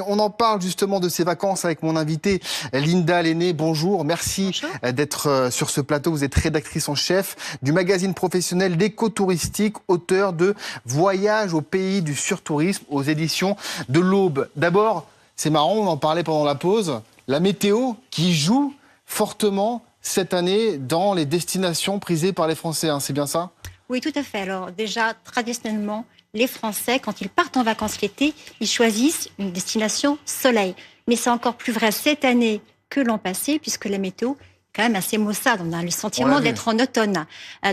Bretagne. On en parle justement de ces vacances avec mon invitée Linda Lenné. Bonjour, merci d'être sur ce plateau. Vous êtes rédactrice en chef du magazine professionnel d'éco-touristique, auteur de Voyage au pays du surtourisme aux éditions de l'Aube. D'abord, c'est marrant, on en parlait pendant la pause, la météo qui joue fortement cette année dans les destinations prisées par les Français, hein, c'est bien ça ? Oui, tout à fait. Alors déjà, traditionnellement, les Français, quand ils partent en vacances l'été, ils choisissent une destination soleil. Mais c'est encore plus vrai cette année que l'an passé, puisque la météo est quand même assez maussade. On a le sentiment d'être en automne.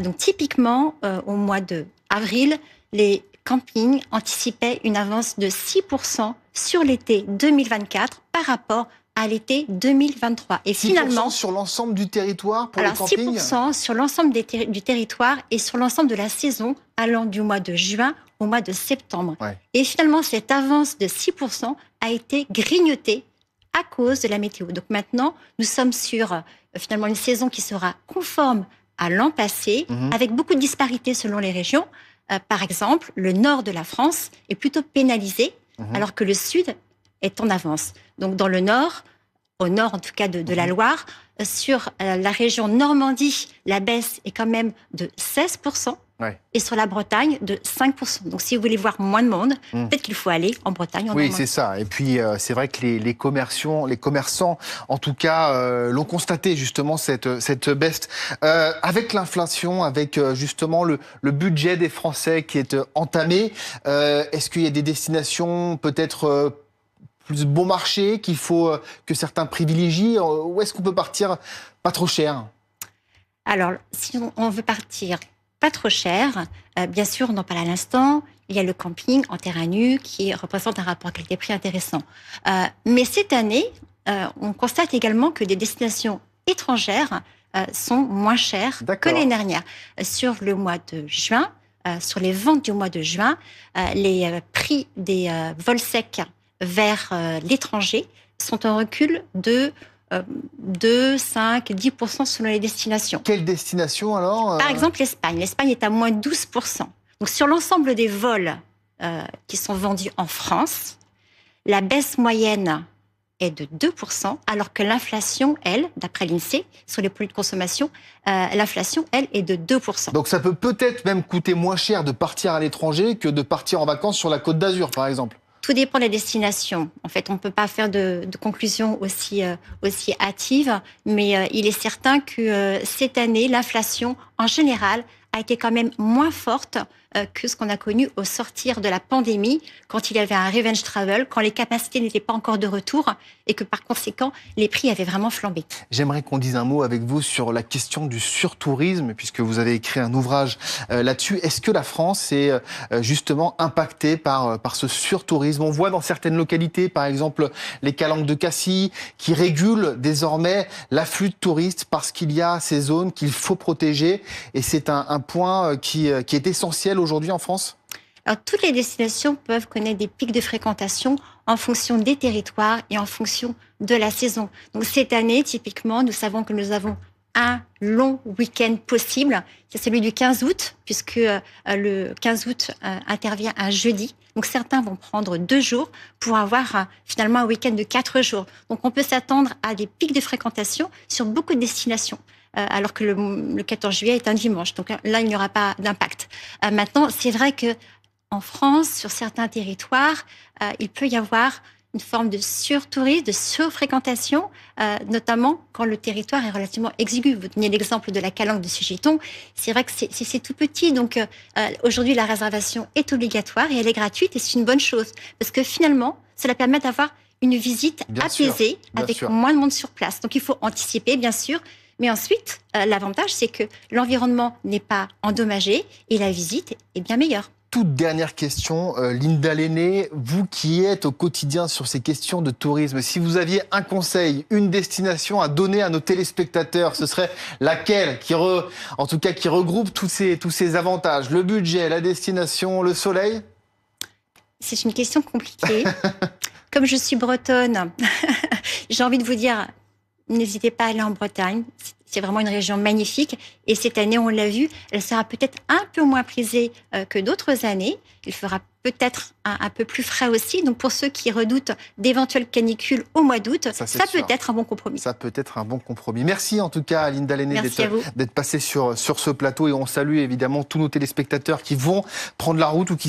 Donc typiquement, au mois d'avril, les campings anticipaient une avance de 6% sur l'été 2024 par rapport à l'été 2023. Et 6% finalement, sur l'ensemble du territoire pour les campings ? 6% sur l'ensemble du territoire et sur l'ensemble de la saison allant du mois de juin au mois de septembre. Ouais. Et finalement, cette avance de 6% a été grignotée à cause de la météo. Donc maintenant, nous sommes sur finalement une saison qui sera conforme à l'an passé, avec beaucoup de disparités selon les régions. Par exemple, le nord de la France est plutôt pénalisé, alors que le sud est en avance. Donc dans le nord, au nord en tout cas de la Loire, sur la région Normandie, la baisse est quand même de 16%, et sur la Bretagne de 5%. Donc si vous voulez voir moins de monde, peut-être qu'il faut aller en Bretagne, en Normandie. Oui, c'est ça. Et puis c'est vrai que les commerçants, en tout cas, l'ont constaté justement cette baisse. Avec l'inflation, avec justement le budget des Français qui est entamé, est-ce qu'il y a des destinations peut-être plus bon marché, qu'il faut que certains privilégient? Où est-ce qu'on peut partir pas trop cher? Alors, si on veut partir pas trop cher, bien sûr, on en parle à l'instant, il y a le camping en terrain nu qui représente un rapport qualité-prix intéressant. Mais cette année, on constate également que des destinations étrangères sont moins chères que l'année dernière. Sur le mois de juin, sur les ventes du mois de juin, les prix des vols secs vers l'étranger sont en recul de 2, 5, 10% selon les destinations. Quelle destination alors Par exemple, l'Espagne. L'Espagne est à moins 12%. Donc sur l'ensemble des vols qui sont vendus en France, la baisse moyenne est de 2%, alors que l'inflation, elle, d'après l'INSEE, sur les produits de consommation, l'inflation, elle, est de 2%. Donc ça peut peut-être même coûter moins cher de partir à l'étranger que de partir en vacances sur la Côte d'Azur, par exemple. Tout dépend des destinations. En fait, on ne peut pas faire de conclusion aussi hâtive, mais il est certain que cette année, l'inflation, en général, a été quand même moins forte que ce qu'on a connu au sortir de la pandémie, quand il y avait un revenge travel, quand les capacités n'étaient pas encore de retour et que par conséquent, les prix avaient vraiment flambé. J'aimerais qu'on dise un mot avec vous sur la question du surtourisme, puisque vous avez écrit un ouvrage là-dessus. Est-ce que la France est justement impactée par ce surtourisme? On voit dans certaines localités, par exemple les Calanques de Cassis, qui régulent désormais l'afflux de touristes parce qu'il y a ces zones qu'il faut protéger. Et c'est un point qui est essentiel aujourd'hui en France? Alors, toutes les destinations peuvent connaître des pics de fréquentation en fonction des territoires et en fonction de la saison. Donc cette année, typiquement, nous savons que nous avons un long week-end possible. C'est celui du 15 août, puisque le 15 août intervient un jeudi. Donc certains vont prendre 2 jours pour avoir finalement un week-end de 4 jours. Donc on peut s'attendre à des pics de fréquentation sur beaucoup de destinations. Alors que le 14 juillet est un dimanche. Donc là, il n'y aura pas d'impact. Maintenant, c'est vrai que en France, sur certains territoires, il peut y avoir une forme de surtourisme, de surfréquentation, notamment quand le territoire est relativement exigu. Vous tenez l'exemple de la Calanque de Sugiton. C'est vrai que c'est tout petit, donc aujourd'hui la réservation est obligatoire et elle est gratuite et c'est une bonne chose parce que finalement, cela permet d'avoir une visite apaisée avec moins de monde sur place. Donc il faut anticiper, bien sûr. Mais ensuite, l'avantage, c'est que l'environnement n'est pas endommagé et la visite est bien meilleure. Toute dernière question, Linda Lenné, vous qui êtes au quotidien sur ces questions de tourisme, si vous aviez un conseil, une destination à donner à nos téléspectateurs, ce serait laquelle qui regroupe tous ces avantages, le budget, la destination, le soleil? C'est une question compliquée. Comme je suis bretonne, j'ai envie de vous dire, n'hésitez pas à aller en Bretagne. C'est vraiment une région magnifique. Et cette année, on l'a vu, elle sera peut-être un peu moins prisée que d'autres années. Il fera peut-être un peu plus frais aussi. Donc, pour ceux qui redoutent d'éventuelles canicules au mois d'août, ça peut être un bon compromis. Ça peut être un bon compromis. Merci en tout cas, Linda Lenné, d'être passée sur ce plateau. Et on salue évidemment tous nos téléspectateurs qui vont prendre la route ou qui